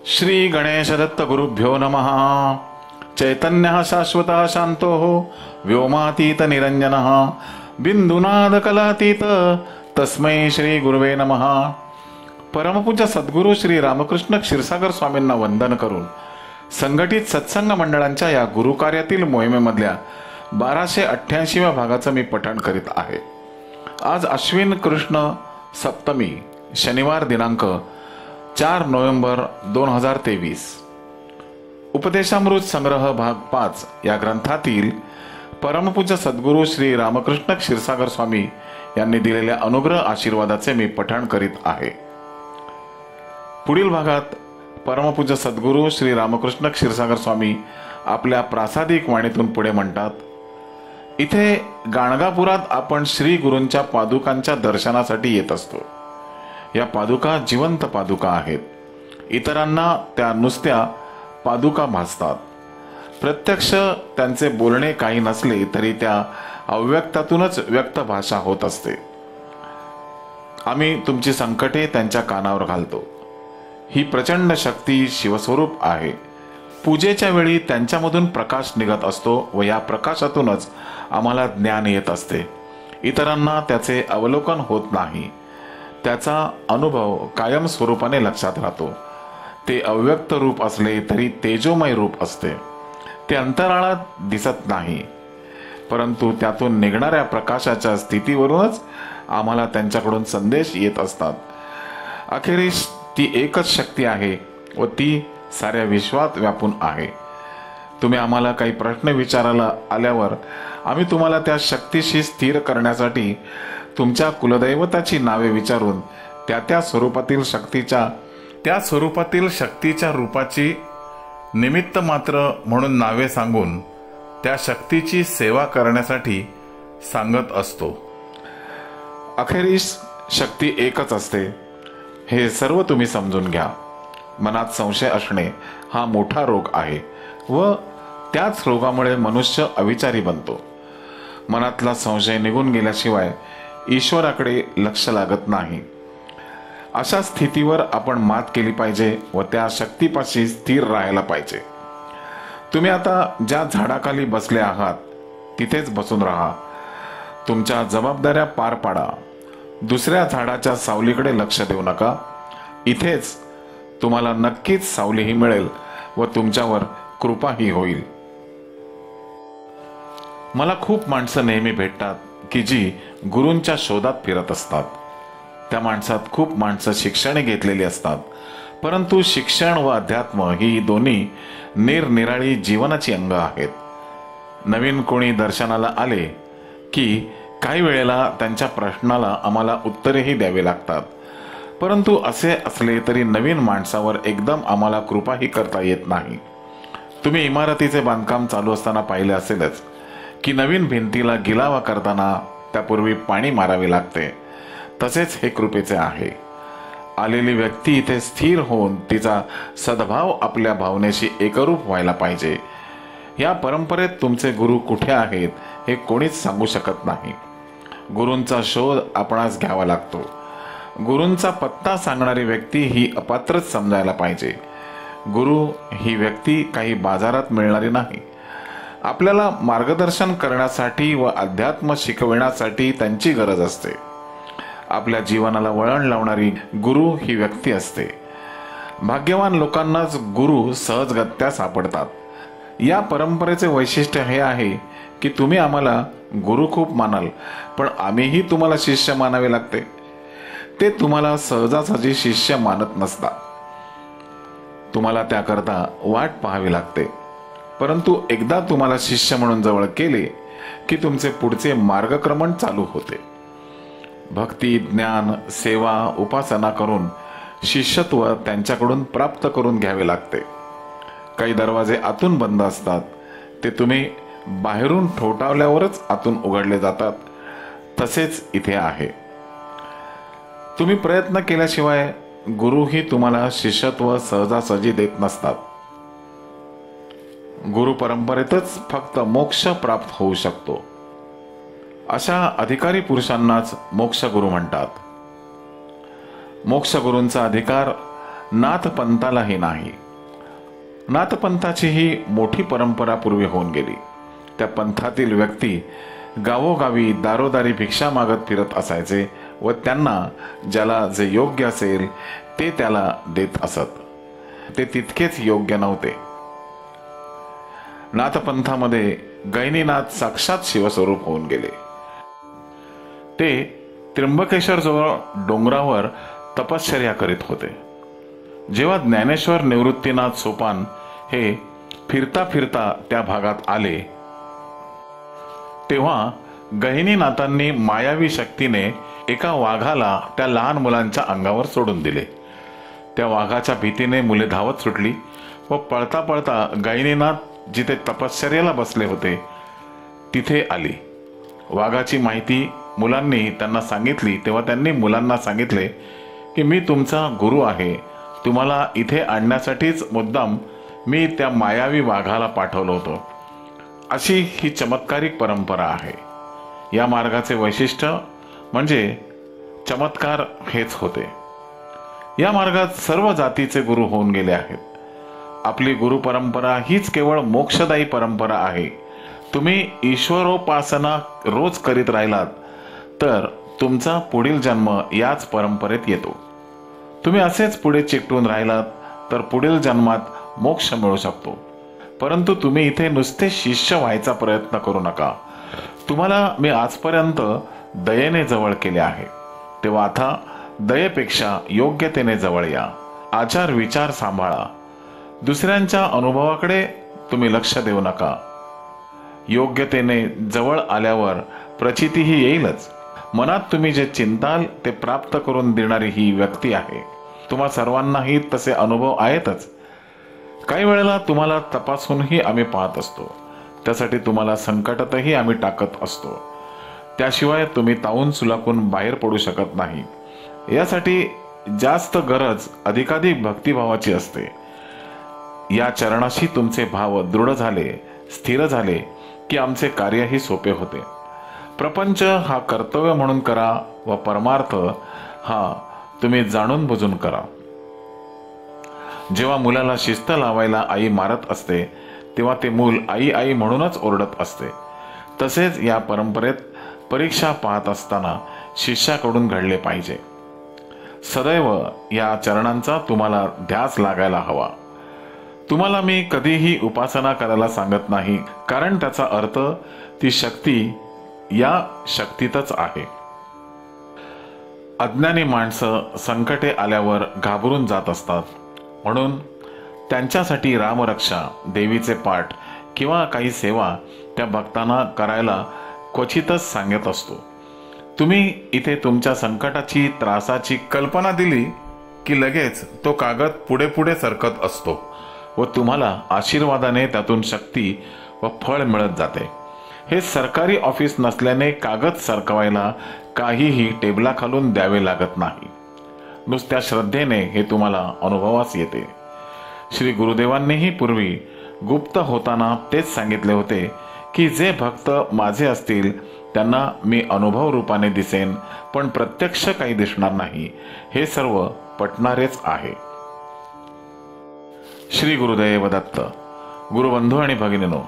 श्री गणेश दत्त गुरुभ्यो नमः। चैतन्यः शाश्वतः शांतोः व्योमातीत निरंजनः बिंदुनाद कलातीत तस्मै श्री गुरुवे नमः। परमपूज्य सद्गुरू श्री रामकृष्ण क्षीरसागर स्वामींना वंदन करून संघटित सत्संग मंडळांच्या या गुरुकार्यातील मोहिमेमधल्या 1288व्या भागाचं मी पठण करीत आहे। आज अश्विन कृष्ण सप्तमी शनिवार दिनांक 4 नोव्हेंबर 2023। उपदेशामृत संग्रह भाग 5 या ग्रंथातील परमपूज्य सद्गुरू श्री रामकृष्ण क्षीरसागर स्वामी यांनी दिलेल्या अनुग्रह आशीर्वादाचे मी पठण करीत आहे। पुढील भागात परमपूज्य सद्गुरू श्री रामकृष्ण क्षीरसागर स्वामी आपल्या प्रासादिक वाणीतून पुढे म्हणतात, इथे गाणगापुरात आपण श्री गुरूंच्या पादुकांच्या दर्शनासाठी येत असतो। या पादुका जिवंत पादुका आहेत। इतरांना त्या नुसत्या पादुका भासतात। प्रत्यक्ष त्यांचे बोलणे काही नसले तरी त्या अव्यक्तातूनच व्यक्त भाषा होत असते। आम्ही तुमची संकटे त्यांच्या कानावर घालतो। ही प्रचंड शक्ती शिवस्वरूप आहे। पूजेच्या वेळी त्यांच्यामधून प्रकाश निघत असतो व या प्रकाशातूनच आम्हाला ज्ञान येत असते। इतरांना त्याचे अवलोकन होत नाही। त्याचा अनुभव कायम स्वरूपाने लक्षात राहतो। ते अव्यक्त रूप असले तरी तेजोमय रूप असते। ते अंतराळात दिसत नाही, परंतु त्यातून निघणाऱ्या प्रकाशाच्या स्थितीवरूनच आम्हाला त्यांच्याकडून संदेश येत असतात। अखेरीस ती एकच शक्ती आहे व ती साऱ्या विश्वात व्यापून आहे। तुम्ही आम्हाला काही प्रश्न विचारायला आल्यावर आम्ही तुम्हाला त्या शक्तीशी स्थिर करण्यासाठी तुमच्या कुलदैवताची नावे विचारून त्या स्वरूपातील शक्तीच्या रूपाची निमित्त मात्र म्हणून नावे सांगून त्या शक्तीची सेवा करण्यासाठी सांगत असतो। अखेरीस शक्ती एकच असते हे सर्व तुम्ही समजून घ्या। मनात संशय असणे हा मोठा रोग आहे व त्याच रोगामुळे मनुष्य अविचारी बनतो। मनातला संशय निघून गेल्याशिवाय ईश्वराकडे लक्ष लागत नाही। अशा स्थितीवर आपण मात केली पाहिजे व त्या शक्तीपाशी स्थिर राहायला पाहिजे। तुम्ही आता ज्या झाडाखाली बसले आहात तिथेच बसून राहा। तुमच्या जबाबदाऱ्या पार पाडा। दुसऱ्या झाडाच्या सावलीकडे लक्ष देऊ नका। इथेच तुम्हाला नक्कीच सावलीही मिळेल व तुमच्यावर कृपाही होईल। मला खूप माणसं नेहमी भेटतात की जी गुरूंच्या शोधात फिरत असतात। त्या माणसात खूप माणसं शिक्षणे घेतलेली असतात, परंतु शिक्षण व अध्यात्म ही दोन्ही निरनिराळी जीवनाची अंग आहेत। नवीन कोणी दर्शनाला आले की काही वेळेला त्यांच्या प्रश्नाला आम्हाला उत्तरेही द्यावे लागतात, परंतु असे असले तरी नवीन माणसावर एकदम आम्हाला कृपाही करता येत नाही। तुम्ही इमारतीचे बांधकाम चालू असताना पाहिले असेलच की नवीन भिंतीला गिलावा करताना त्यापूर्वी पाणी मारावे लागते। तसेच हे कृपेचे आहे। आलेली व्यक्ती इथे स्थिर होऊन तिचा सद्भाव आपल्या भावनेशी एकरूप व्हायला पाहिजे। या परंपरेत तुमचे गुरु कुठे आहेत हे कोणीच सांगू शकत नाही। गुरूंचा शोध आपणास घ्यावा लागतो। गुरूंचा पत्ता सांगणारी व्यक्ती ही अपात्रच समजायला पाहिजे। गुरु ही व्यक्ती काही बाजारात मिळणारी नाही। आपल्याला मार्गदर्शन करण्यासाठी व अध्यात्म शिकविण्यासाठी त्यांची गरज असते। आपल्या जीवनाला वळण लावणारी गुरु ही व्यक्ती असते। भाग्यवान लोकांनाच गुरु सहजगत्या सापडतात। या परंपरेचे वैशिष्ट्य हे आहे की तुम्ही आम्हाला गुरु खूप मानाल, पण आम्हीही तुम्हाला शिष्य मानावे लागते। ते तुम्हाला सहजासहजी शिष्य मानत नसतात। तुम्हाला त्याकरता वाट पाहावी लागते, परंतु एकदा तुम्हाला शिष्य म्हणून जवळ केले की तुमचे पुढचे मार्गक्रमण चालू होते। भक्ती, ज्ञान, सेवा, उपासना करून शिष्यत्व त्यांच्याकडून प्राप्त करून घ्यावे लागते। काही दरवाजे आतून बंद असतात, ते तुम्ही बाहेरून ठोठावल्यावरच आतून उघडले जातात। तसेच इथे आहे। तुम्ही प्रयत्न केल्याशिवाय गुरुही तुम्हाला शिष्यत्व सहजासहजी देत नसतात। गुरु परंपरेतच फक्त मोक्ष प्राप्त होऊ शकतो। अशा अधिकारी पुरुषांनाच मोक्ष गुरु म्हणतात। मोक्ष गुरूंचा अधिकार नाथपंथालाही नाही. नाथपंथाची ही मोठी परंपरा पूर्वी होऊन गेली. त्या पंथातील व्यक्ती गावोगावी दारोदारी भिक्षा मागत फिरत असायचे व त्यांना ज्याला जे योग्य असेल ते त्याला देत असत. ते तितकेच योग्य नव्हते. नाथपंथामध्ये गैनीनाथ साक्षात शिवस्वरूप होऊन गेले. ते त्र्यंबकेश्वर जवळ डोंगरावर तपश्चर्या करीत होते. जेव्हा ज्ञानेश्वर निवृत्तीनाथ सोपान हे फिरता फिरता त्या भागात आले तेव्हा गहिनीनाथांनी मायावी शक्तीने एका वाघाला त्या लहान मुलांच्या अंगावर सोडून दिले. त्या वाघाच्या भीतीने मुले धावत सुटली व पळता पळता गहिनीनाथ जिथे तपश्चर्याला बसले होते तिथे आली. वाघाची माहिती मुलांनी त्यांना सांगितली तेव्हा त्यांनी मुलांना सांगितले की मी तुमचा गुरु आहे. तुम्हाला इथे आणण्यासाठीच मुद्दाम मी त्या मायावी वाघाला पाठवलं होतं. अशी ही चमत्कारिक परंपरा आहे. या मार्गाचे वैशिष्ट्य म्हणजे चमत्कार हेच होते. या मार्गात सर्व जातीचे गुरु होऊन गेले आहेत. आपली गुरु परंपरा हीच केवळ मोक्षदायी परंपरा आहे. तुम्ही ईश्वरोपासना रोज करीत राहिलात तर तुमचा पुढील जन्म याच परंपरेत येतो. तुम्ही असेच पुढे चिकटून राहिलात तर पुढील जन्मात मोक्ष मिळू शकतो. परंतु तुम्ही इथे नुसते शिष्य व्हायचा प्रयत्न करू नका. तुम्हाला मी आजपर्यंत दयेने जवळ केले आहे, तेव्हा आता दयेपेक्षा योग्यतेने जवळ या. आचार विचार सांभाळा. दुसऱ्यांच्या अनुभवाकडे तुम्ही लक्ष देऊ नका. योग्यतेने जवळ आल्यावर प्रचितीही येईलच. मनात तुम्ही जे चिंताल ते प्राप्त करून देणारी ही व्यक्ती आहे. तुम्हा सर्वांनाही तसे अनुभव आहेतच. काही वेळेला तुम्हाला तपासूनही आम्ही पाहत असतो. त्यासाठी तुम्हाला संकटातही आम्ही टाकत असतो. त्याशिवाय तुम्ही तावून सुलाखून बाहेर पडू शकत नाही. यासाठी जास्त गरज अधिकाधिक भक्तिभावाची असते. या चरणाशी तुमचे भाव दृढ झाले, स्थिर झाले की आमचे कार्यही सोपे होते. प्रपंच हा कर्तव्य म्हणून करा व परमार्थ हा तुम्ही जाणून बुजून करा. जेव्हा मुलाला शिस्त लावायला आई मारत असते तेव्हा ते मूल आई आई म्हणूनच ओरडत असते. तसेच या परंपरेत परीक्षा पाहत असताना शिष्याकडून घडले पाहिजे. सदैव या चरणांचा तुम्हाला ध्यास लागायला हवा. तुम्हाला मी कधीही उपासना करायला सांगत नाही, कारण त्याचा अर्थ ती शक्ती या शक्तीतच आहे. अज्ञानी माणसं संकटे आल्यावर घाबरून जात असतात. म्हणून त्यांच्यासाठी रामरक्षा, देवीचे पाठ किंवा काही सेवा त्या भक्तांना करायला क्वचितच सांगत असतो. तुम्ही इथे तुमच्या संकटाची, त्रासाची कल्पना दिली की लगेच तो कागद पुढे पुढे सरकत असतो व तुम्हाला आशीर्वादाने त्यातून शक्ती व फळ मिळत जाते. हे सरकारी ऑफिस नसल्याने कागद सरकवायला काहीही टेबलाखालून द्यावे लागत नाही. नुसत्या श्रद्धेने हे तुम्हाला अनुभवास येते. श्री गुरुदेवांनीही पूर्वी गुप्त होताना तेच सांगितले होते की जे भक्त माझे असतील त्यांना मी अनुभव रूपाने दिसेन, पण प्रत्यक्ष काही दिसणार नाही. हे सर्व पटणारेच आहे. श्री गुरुदेव दत्त. गुरुबंधू आणि भगिनीनो,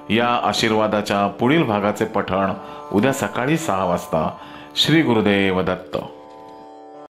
या आशीर्वादाच्या पुढील भागाचे पठण उद्या सकाळी 6 वाजता. श्री गुरुदेव दत्त.